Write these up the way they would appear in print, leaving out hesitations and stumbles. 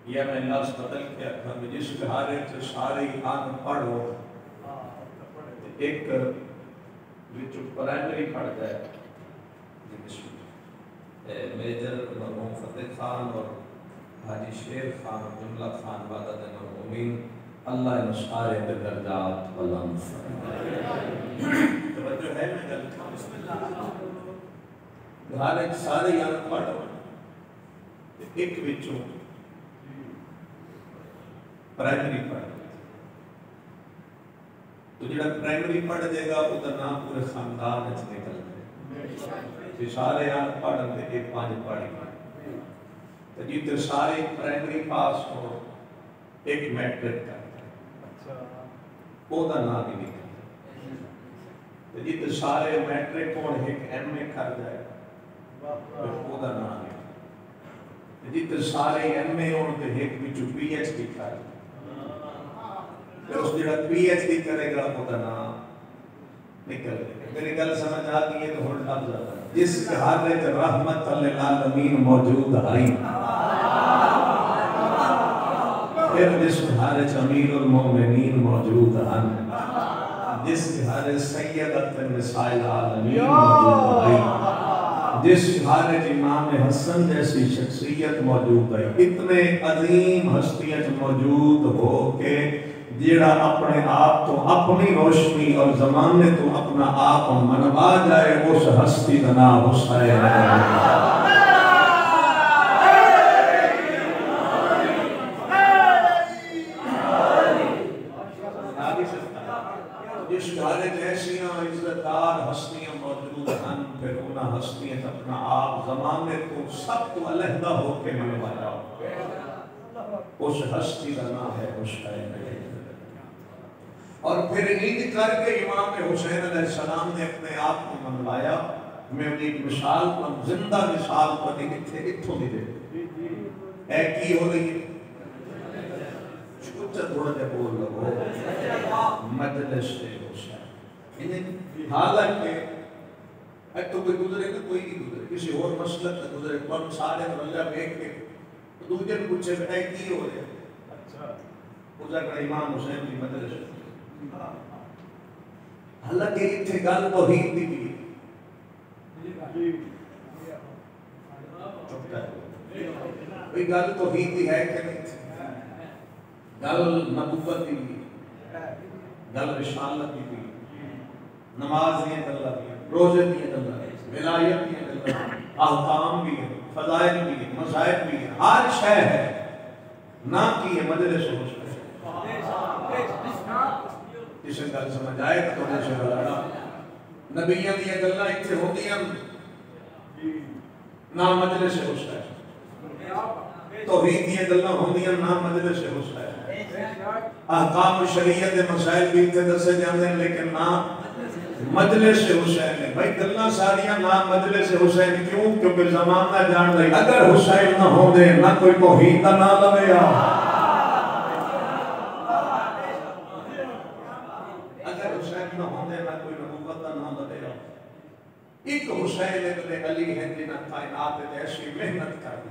یا میں لفظ بدل کے آخا میں جس گھارے سے سارے ان پڑھ ہو ایک وچ پرائمری پڑھ جائے میجر مرحوم فتح خان اور حاجی شیر خان اور جملہ خان وعدد مرحومین اللہ ان سارے کے درجات بلند فرمائے۔ توجہ ہے میں گل بسم اللہ گھارے سارے ان پڑھ ہو ایک وچوں پرائمری پڑھ تو جڑا پرائمری پڑھ دے گا وہ نام پورے خاندان اچھ نکل گئے سارے آن پڑھن دے ایک پانچ پڑھ گئے تو جیتے سارے پرائمری پاس ہو ایک میٹرک کرتا وہ دا نام ہی نکل تو جیتے سارے میٹرک ہو ایک ایم اے کر جائے وہ دا نام ہی جیتے سارے ایم اے ہو ایک بچو پی ایچ ڈی کر جائے اس جڑا پی ایچ ڈی کرے گا وہ کا نام نکل گئے میری گل سمجھ آتی ہے تو ہن اب جاتا ہے جس گھارے تے رحمت للعالمین موجود ہے پھر جس گھارے تے امیر المومنین موجود ہیں جس گھارے سیدۃ النساء العالمین موجود ہے جس گھارے امام حسن جیسی شخصیت موجود ہے اتنے عظیم ہستیاں موجود ہو کے جیڑا اپنے آپ تو اپنی روشنی اور زمانے تو اپنا آپ منوا جائے اس ہستی کا نام حسین جس گھارے جیسیاں عزتدار ہستیاں موجود ہیں پھر انہاں ہستیاں اپنا آپ زمانے تو سب تو علیحدہ ہو کے منوایا اس ہستی کا نام ہے حسین اور پھر عید کر کے امام حسین علیہ السلام نے اپنے آپ کو منوایا میں ایک مثال پر زندہ مثال پر اتھوں دی دے اے کی ہو رہی ہے چھوٹا تھوڑا جا بول لگو مجلس حسین حالانکہ تو کوئی گزرے کہ کوئی نہیں گزرے کسی اور مسلک کا گزرے کون سارے اللہ بیک کے دوجہ نے پوچھے اے کی ہو رہی ہے اس کا امام حسین کی مجلس حالانکہ اتھے گل توحید دی بھی کوئی گل توحید دی ہے کہ نہیں گل نبوت دی بھی گل رسالت دی بھی نماز دی گل بھی روزے دی گل بھی ولایت دی گل بھی احکام بھی فضائل بھی مذاہب بھی ہر شے ہے نہ کی ہے مجلس حسین اسے گل سمجھ آئے تو جیسے بلانا نبیان دیا گلنا اتھے ہوندیاں نا مجلس حسین توحید دیا گلنا ہوندیاں نا مجلس حسین احکام شریعت مسائل بھی اتھے دسے جاندے ہیں لیکن نا مجلس حسین ہے بھائی گلنا ساریاں نا مجلس حسین کیوں کیونکہ زمانہ جان دے اگر حسین نہ ہوندے نہ کوئی توحید نہ لوے ایک حسین ابن علی ہے جنہ کائنات ایسی محنت کر دی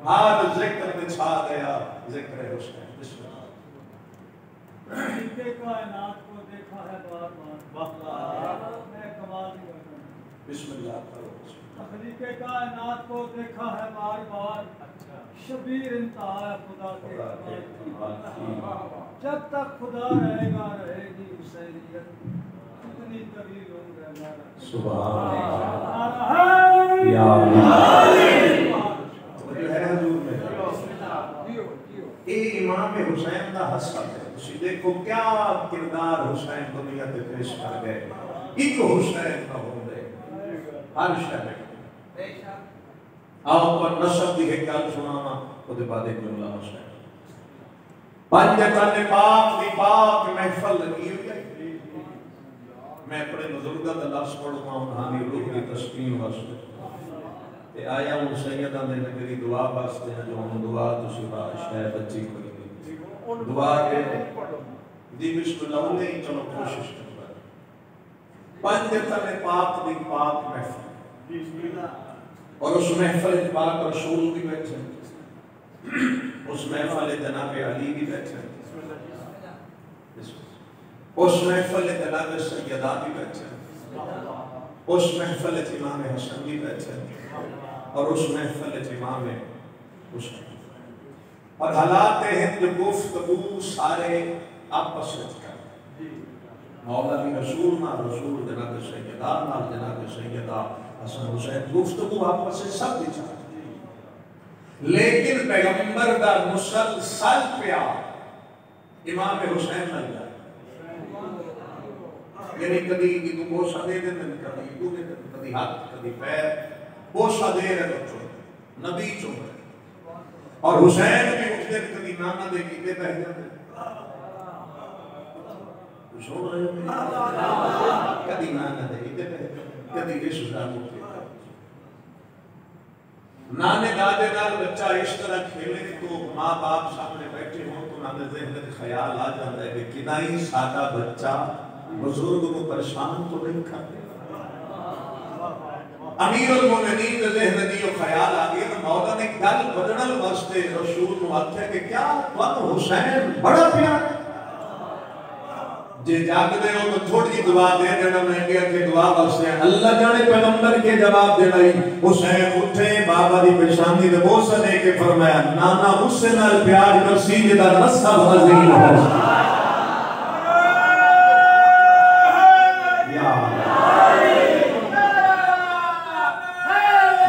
ہر ذکر میں چھا گیا ذکر حسین بسم اللہ خلیقے کائنات کو دیکھا ہے بار بار میں کمال نہیں کرتا بسم اللہ کرو خلیقے کائنات کو دیکھا ہے بار بار شبیر انتہا ہے خدا کے کمال جب تک خدا رہے گا رہے گی حسینیت اتنی طویل عمر ہے ہمارا سبحان اللہ یا اللہ جو ہے حضور میں یہ امام حسین کا حسن ہے اسی دیکھو کیا کردار حسین دنیا کے پیش کر گئے ایک حسین کا ہوں گے ہر شہر آؤ پر نصب دی ہے گل سنانا وہ دے بعد ایک جملہ حسین پنجتن پاک دی پاک محفل لگی ہوئی ہے میں اپنے بزرگاں دا لفظ پڑھوں انہانی روح کی تسکین واسطے آیا ہوں سیدہ نے میری دعا واسطے جو ہم دعا تو سبا شاید بچی کوئی نہیں دعا کے دی بسم اللہ انہیں چلو کوشش کرتا ہے پنجتن پاک دی پاک محفل اور اس محفل پاک رسول بھی بیٹھے اس محفل جناب علی بھی بیٹھے ہیں، اس محفل جناب سیدہ بھی بیٹھے ہیں، اس محفل امام حسن بھی بیٹھے ہیں، اور اس محفل امام حسین، اور حالات ہیں جو گفتگو سارے آپس میں کریں، مولا بھی رسول نہ رسول جناب سیدہ نہ جناب سیدہ حسن حسین، گفتگو آپس سے سب بھی چاہتے، لیکن پیغمبر کا مسلسل پیار امام حسین نہ جائے، یعنی کبھی تو بوسہ دے دیں، کبھی تو دے دیں، کبھی ہاتھ کبھی پیر، بوسہ دے رہے تو چھوڑ نبی چھوڑ رہے، اور حسین بھی اس دن کبھی نانا دے کی دے بہ جاتے چھوڑ رہے کبھی نانا دے کی دے بہ کبھی رشتہ دار ہوتے نانے دادے نال بچہ اس طرح کھیلے تو ماں باپ سامنے بیٹھے ہوں تو نانے ذہن میں خیال آ جاتا ہے کہ کنائی سادہ بچہ بزرگ کو پریشان تو نہیں کرتے، امیر المومنین کے ذہن دیو خیال آگئے تو مولا نے گل بدنل واسطے رسول کو آتا ہے کہ کیا تم حسین بڑا پیار جے جاگ دے ہو تو تھوڑی دعا دے دینا، میں کیا کہ دعا واسطے اللہ جانے پیغمبر کے جواب دے رہی، حسین اٹھے بابا دی پیشانی دے بوسہ دے کے فرمایا نانا اس سے نال پیار کرسی جدا نصب عظیم ہو،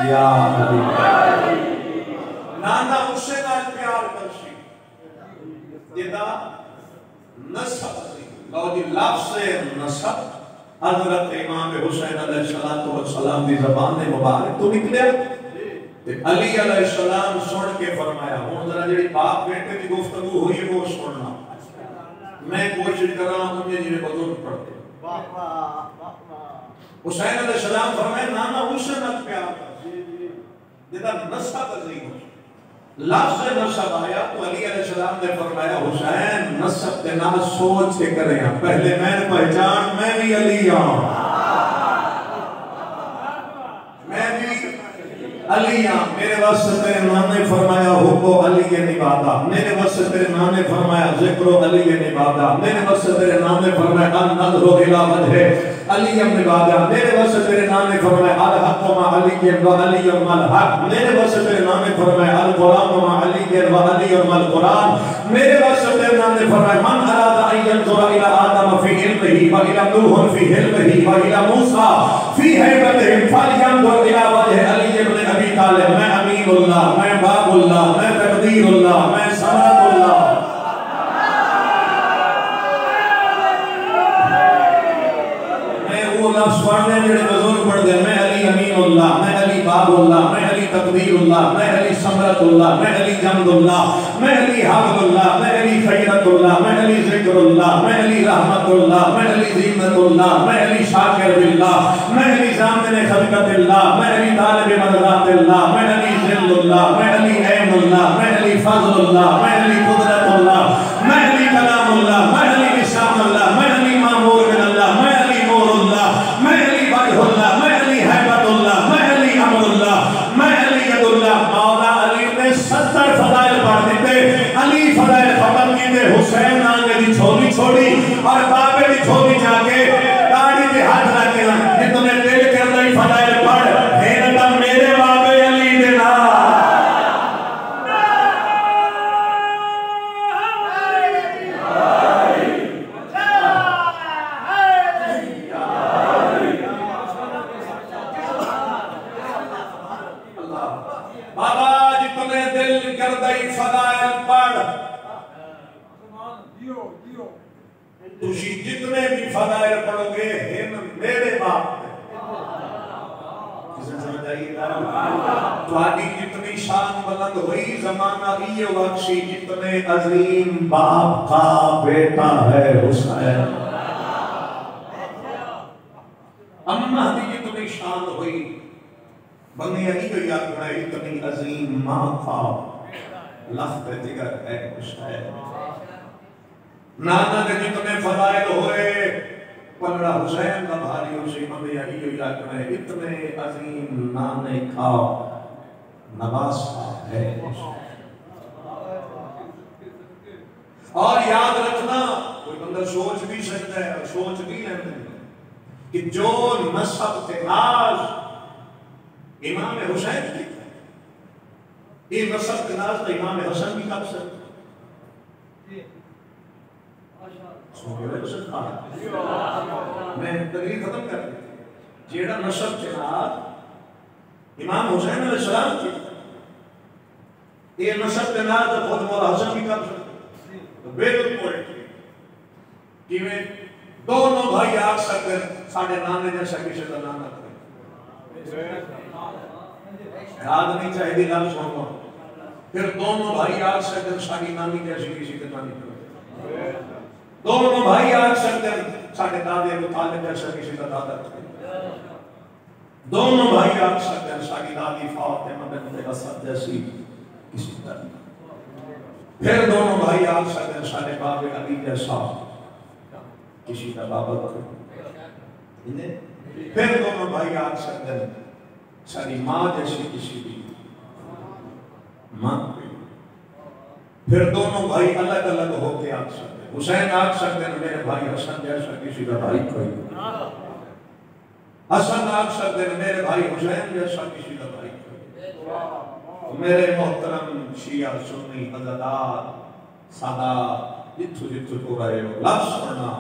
یا علی نانا اس سے نال پیار کرسی جدا نصب عظیم، لو جی لفظ نسب حضرت امام حسین علیہ السلام دی زبان مبارک تو نکلے، علی علیہ السلام سن کے فرمایا ہوں ذرا جڑی باپ بیٹے کی گفتگو ہوئی وہ سننا، میں کوشش کر رہا ہوں جی بزرگ پڑھتے حسین علیہ السلام فرمایا نانا حسین ات پیار جدا نسب عظیم ہو، لفظ نسب آیا تو علی علیہ السلام نے فرمایا حسین نسب کے نام سوچ کے کریں، پہلے میں پہچان میں بھی علی ہوں، میں بھی علی ہوں، میرے واسطے تیرے نام نے فرمایا حب علی نبادا، میرے واسطے تیرے نام نے فرمایا ذکر علی نبادا، میرے واسطے تیرے نام نے فرمایا النظر الى وجہ علی نبادا، میرے واسطے تیرے نام نے فرمایا الحق مع علی و علی الحق، میرے واسطے تیرے نام نے فرمایا القرآن مع علی و علی القرآن، میرے واسطے تیرے نام نے فرمایا من اراد ان ينظر الى آدم في علمه والى نوح في علمه والى موسى في هيبته فلينظر الى وجه علی ابن ابی طالب، میں امین اللہ، میں باب اللہ، میں تقدیر اللہ، میں سماعت اللہ، لفظ پڑھنے جڑے بزرگ پڑھ دے، میں علی امین اللہ، میں علی باب اللہ، میں علی تقدیر اللہ، میں علی سمرت اللہ، میں علی جمد اللہ، میں علی حفظ اللہ، میں علی خیرت اللہ، میں علی ذکر اللہ، میں علی رحمت اللہ، میں علی زینت اللہ، میں علی شاکر باللہ، میں علی زامن خلقت اللہ، میں علی طالب مرضات اللہ، میں علی ذل اللہ، میں علی عین اللہ، میں علی فضل اللہ، میں علی قدرت اللہ، میں علی کلام اللہ، میں علی نشان اللہ، میں علی معمور من اللہ، میں علی نور اللہ، میں علی وجہ اللہ، میں علی حیبت اللہ، میں علی امر اللہ، میں علی ید اللہ۔ مولا علی نے 70 فضائل پڑھ دیتے، علی فضائل ختم کیتے، حسین آنگے دی چھوڑی چھوڑی اور بابے دی چھوڑی جا کے داڑھی دے ہاتھ رکھے جتنے دل کر رہی فضائل پڑھ حیرتا میرے بابے علی دے نام تُشی جتنے بھی فضائل پڑھو گے ہم میرے باپ کسے سمجھ آئیے گا تو آگی جتنی شان بلند ہوئی زمانہ یہ وقشی جتنے عظیم باپ کا بیٹا ہے حسین، امہ دی جتنی شان ہوئی بنی علی کو یاد کرنا اتنی عظیم ماں کا لخت جگر ہے حسین، نانا کے جتنے فضائل ہوئے پلڑا حسین کا بھاری حسین بنی علی کو یاد کرنا اتنے عظیم نانے کا نواسا ہے اور یاد رکھنا کوئی بندہ سوچ بھی سکتا ہے اور سوچ بھی لیتے ہیں کہ جو نسب کے ناز امام حسین کی یہ نسب کے ناز تو امام حسن بھی کر سکتے میں تقریر ختم کر دی جیڑا نسب کے ناز امام حسین علیہ السلام کی یہ نسب کے ناز تو خود مولا حسن بھی کر سکتے بالکل کہ میں دونوں بھائی آگ سکتے ساڑھے نانے جیسا کسی کا نانا کریں یاد نہیں چاہیے دی لفظ ہوگا پھر دونوں بھائی آگ سکتے ساڑھی نانی جیسی کسی کا نانی کریں دونوں بھائی آگ سکتے ساڑھے دادے کو طالب جیسا کسی کا دادا کریں دونوں بھائی آگ سکتے ساڑھی دادی فاطمہ بنت اسد جیسی کسی کا پھر دونوں بھائی آگ سکتے ساڑھے باب علی جیسا کسی کا بابا کریں پھر دونوں بھائی آگ سکتے ساری ماں جیسی کسی بھی ماں پھر دونوں بھائی الگ الگ ہو کے آگ سکتے حسین آگ سکتے ہیں میرے بھائی حسن جیسا کسی کا بھائی کوئی حسن آگ سکتے ہیں میرے بھائی حسین جیسا کسی کا بھائی کوئی میرے محترم شیعہ سنی عزدار سادات جتھو جتھو تو رہے ہو لفظ پڑھنا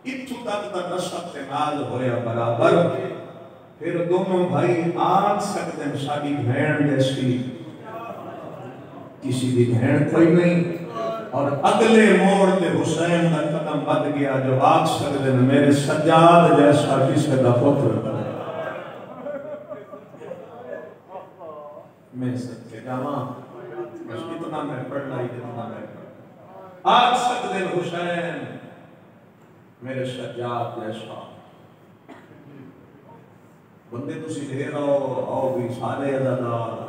اتھو تک تا نسب کے ناز ہویا برابر پھر دونوں بھائی آگ سکتے ہیں ساری بھین جیسی کسی بھی بھین کوئی نہیں اور اگلے موڑ کے حسین کا قدم بد گیا جو آگ سکتے ہیں میرے سجاد جیسا کسی کا پتر میں سب کے جامعہ اتنا میں پڑھنا ہی اتنا میں پڑھنا آگ سکتے ہیں حسین میرے سجاد جیسا بندے تو سی دے رہو آؤ بھی سارے عزدار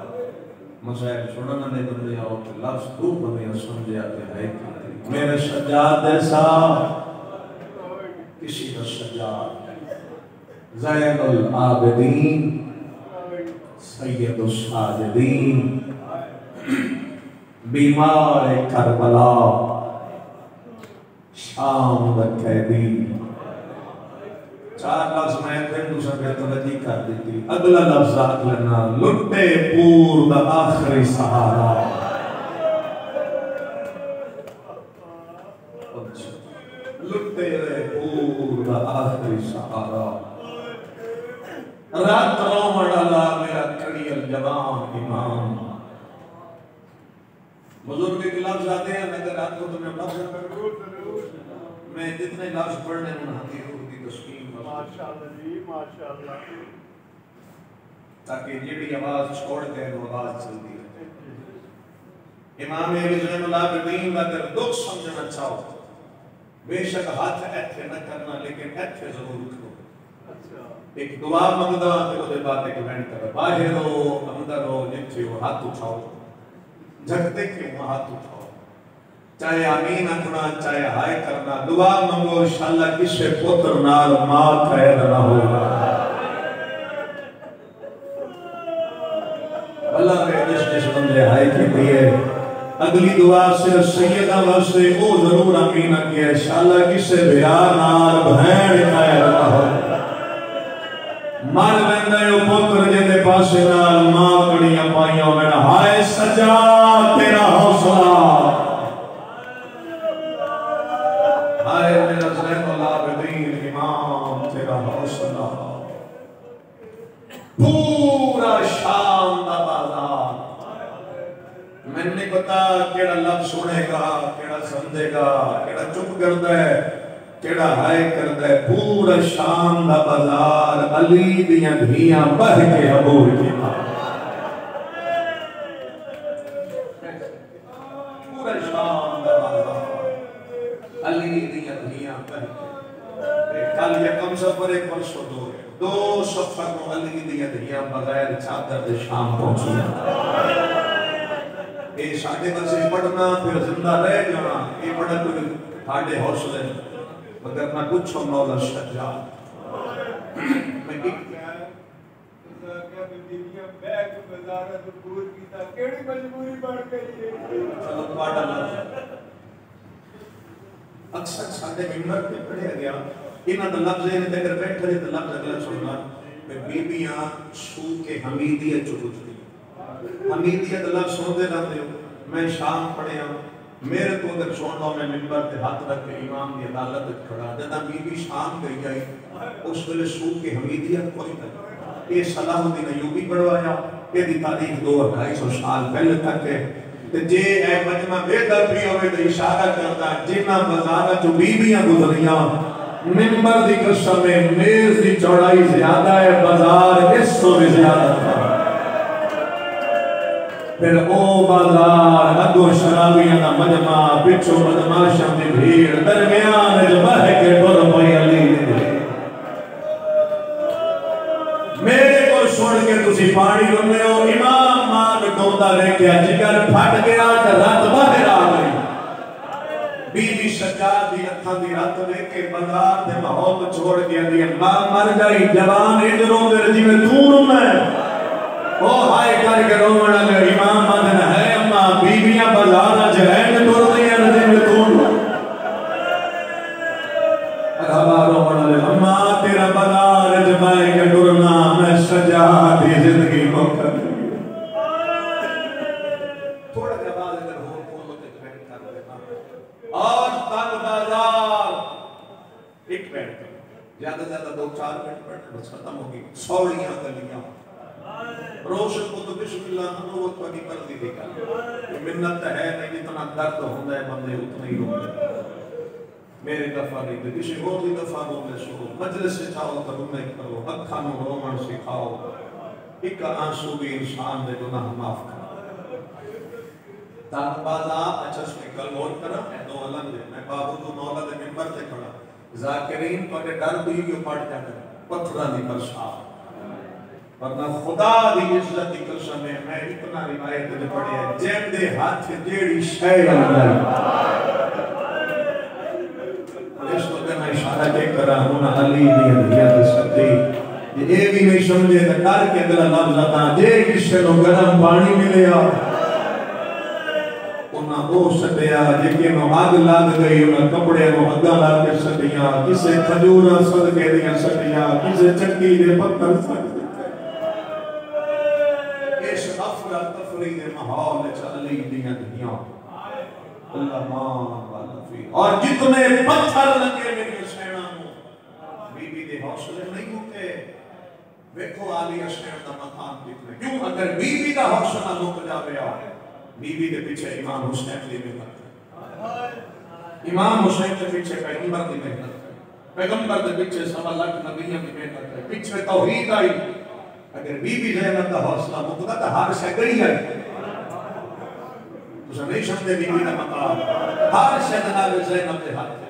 مسائل سننا نہیں بندے آؤ کہ لفظ تو بندے سمجھے آتے ہیں میرے سجاد جیسا کسی کا سجاد زین العابدین سید الساجدین بیمار کربلا شام قیدی چار لفظ میں پھر دوسرا پہ توجہ کر دیتی اگلا لفظ آگ لینا لٹے پور دا آخری سہارا لٹے پور دا آخری سہارا رات رومڑ اللہ میرا کڑی الجوان امام بزرگ کے لفظ آتے ہیں اگر رات کو تمہیں لفظ میں جتنے لفظ پڑھنے مناتی ہوں کی تسکین ماشاءاللہ جی ماشاءاللہ تاکہ جیڑی آواز چھوڑ کے وہ آواز چلتی ہے امام علی زین العابدین کا اگر دکھ سمجھنا چاہو بے شک ہاتھ ایتھے نہ کرنا لیکن ایتھے ضرور کرو ایک دعا مانگدا تے اودے بعد ایک لائن کر باہر ہو اندر ہو جتھے ہو ہاتھ اٹھاؤ جھکتے کہ وہ ہاتھ اٹھاؤ چاہے آمین اکھنا چاہے ہائے کرنا دعا مانگو انشاءاللہ کسے پتر نال ماں قید نہ ہوگا اللہ کے جس بندے ہائے کی دیئے اگلی دعا سے سیدہ واسطے او ضرور آمین کیا انشاءاللہ کسے بیار نال بہن قید نہ ہوگا مر بندے او پتر جے پاسے نال ماں کڑیاں پائیاں میرا ہائے سجا تیرا حوصلہ ہائے میرا زین العابدین امام تیرا حوصلہ پورا شام دا بازار میں نے پتا کیڑا لفظ سنے گا کیڑا سمجھے گا کیڑا چپ کرتا ہے کیڑا ہائے کرتا ہے پورا شام دا بازار علی دیاں دھیاں بہ کے عبور کیتا پورا شام دا بازار علی دیاں دھیاں بہ کے کل یکم سفر ایک پرسو دو سفر کو علی دیاں دھیاں بغیر چادر دے شام پہنچیا اے ساڑھے بچے پڑھنا پھر زندہ رہ جانا اے پڑھا کوئی تھاڑے حوصلے مگر نہ کچھ مولا سجاد میں ایک چلو تھوڑا لفظ سارے ممبر پہ پڑھیا گیا انہاں دا لفظ ہے اگر بیٹھے تو لفظ اگلا سننا بیبیاں سو کے حمیدیت چکتی حمیدیت لفظ سنتے رہتے ہو میں شام پڑھیا میرے کو اگر سن لو میں ممبر تے ہاتھ رکھ کے امام دی عدالت کھڑا جدا بی بی شام گئی جائی اس ویلے سو کے حمیدیت کوئی نہیں یہ صلاح الدین ایوبی پڑھوایا یہ دی تاریخ 200-250 سال پہلے تک ہے تے جے اے مجمع بہتر بھی ہوئے تو اشارہ کرتا جنہ بازار جو بیبیاں گزریاں ممبر دی قسم میں میز دی چوڑائی زیادہ ہے بازار اس سے بھی زیادہ تھا پھر او بازار اگو شرابیاں دا مجمع پچھو بدماشاں دی بھیڑ درمیان جو بہ کے ٹر پئی علی میرے کو سن کے تسی پانی لنے ہو امام مان ڈوندا ویکھیا جگر پھٹ گیا تے رات باہر آ گئی بی بی سجاد دی اکھاں دی رات ویکھ کے بازار دے ماحول چھوڑ کے اندی ماں مر گئی جوان اجروں دے جویں تو میں او ہائے کر کے رومن لگے امام مدن ہے اماں بیویاں بازار جہین ٹر دیاں جویں تو ربا رومن لگے اماں تیرا بازار جبائے کے ٹرنا میں سجاد دی زندگی کو کر تھوڑا کے بعد اگر ہو قومت ایک کر دینا اور تن بازار ایک منٹ زیادہ زیادہ 2-4 منٹ بس ختم ہوگی سوڑیاں گلیاں روشن کو تو بسم اللہ منوت پاکی پردی دیکھا منت ہے نہیں جتنا درد ہوندہ ہے بندے اتنا ہی روندے میرے دفعہ نہیں دے کسی اور بھی دفعہ روندے شروع مجلس سے چاہو تو روندے کرو اکھا نو رومن سکھاؤ ایک آنسو بھی انسان دے گناہ معاف کرو تان بازا اچھا سنے کل غور کرا میں دو علم دے میں بابو تو مولا دے ممبر دے کھڑا ذاکرین پر ڈر بھی کیوں پڑھ جاتا پتھرہ دی برسات ورنہ خدا دی عزت کی قسم ہے میں اتنا روایت دے پڑھے ہیں جیم دے ہاتھ جیڑی شے اللہ اس کو میں اشارہ دے کر رہا ہوں علی دی ہدیت سکتی یہ بھی نہیں سمجھے کہ ڈر کے اگلا لفظ آتا جے کسے نو گرم پانی ملیا انہاں وہ سٹیا جے کہ نو آگ لگ گئی انہاں کپڑے نو اگا لا کے سٹیا کسے کھجورا صدقے دیا سٹیا کسے چکی دے پتھر سٹیا تفرید محال چلی دیاں دنیا اللہ مان والفی اور جتنے پتھر لگے میری حسینہ ہوں بی بی دے حوصلے نہیں ہوتے ویکھو آلی حسین دا مقام کتنے کیوں اگر بی بی دا حوصلہ لوگ جاوے آ بی بی دے پیچھے امام حسین دی محنت امام حسین دے پیچھے پیغمبر دی محنت پیغمبر دے پیچھے 1.25 لاکھ نبیوں دی محنت پیچھے توحید آئی اگر بی بی زینب دا حوصلہ مکتا تا ہر شے گئی ہے تو نہیں سمجھے بی بی دا مقام ہر شے جناب زینب دے ہاتھ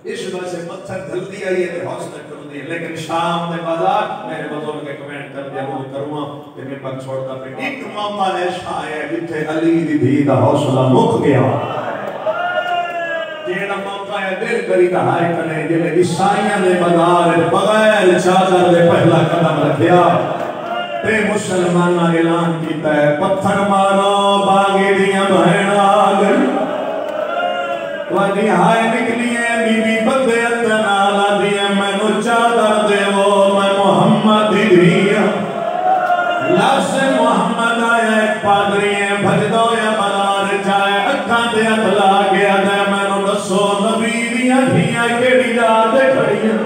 اس وجہ سے پتھر دھلتی آئی ہے حوصلہ کر دی لیکن شام دے بازار میرے بزرگ کے کمنٹ کر دیا وہ کروں کہ میں پر چھوڑتا پہ ایک موقع ایسا آیا جتھے علی دی بھی دا حوصلہ مک گیا جیڑا موقع ہے دل کری دا ہائے کنے جلے عیسائیاں دے بازار بغیر چادر دے پہلا قدم رکھیا تے مسلمانہ اعلان کیتا ہے پتھر مارو باغی دیاں بہن آگئی وڈی ہائے نکلی ہے بی بی بندے اتنالا دیاں میں نو چادر دے وہ میں محمد دیاں لفظ محمد آیا ایک پادری ہے بھج دو یا بلار جائے اکھاں دے اطلا گیا دے میں نو دسو نبی دیاں دھیاں کیڑی جاتے کھڑی ہیں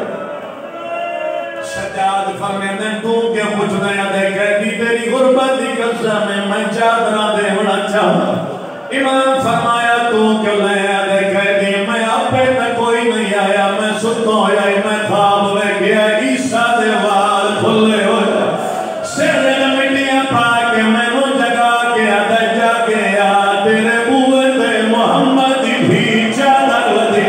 سجاد فرمیندے تو کیا پوچھ دیا دے کہتی تیری غربت دی قسم میں چادرہ دے ہونا چاہتا امام فرمایا تو کیوں لے دے کہتی میں اپنے تک کوئی نہیں آیا میں ستو ہویا میں خواب میں گیا عیسیٰ دے وال کھلے ہویا سیدے مٹیاں پاکے میں نو جگا گیا دے جا گیا تیرے بوئے دے محمد بھی چادر ودی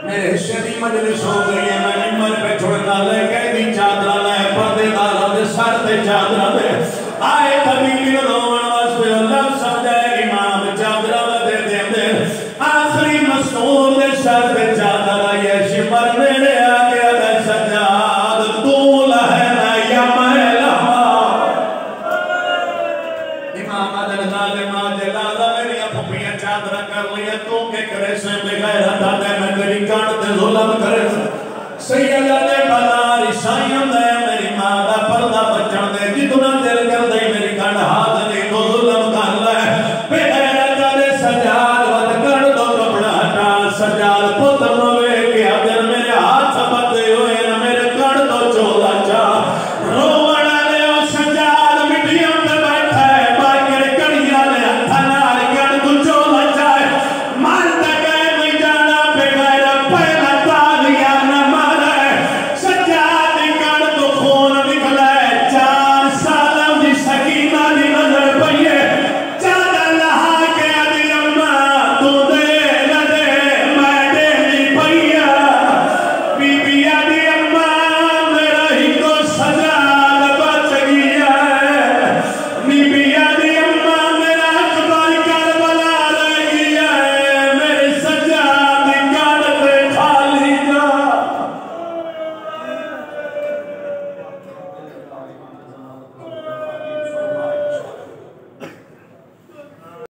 میرے شدی مجلس ہو گئی ہے میں نمبر پہ چھوڑنا لے کہتی چادر لے پردے دارا دے سر دے چادر دے آئے طبیل رومن واسوے اللہ سمجھائے امام جب ظالمہ جلالہ میری اپنی چادرہ کر لیا تو کہ کرے سے بغیر دادے میں تیری کانٹ ظلم کرے سیدہ دے بازار عیسائیوں دے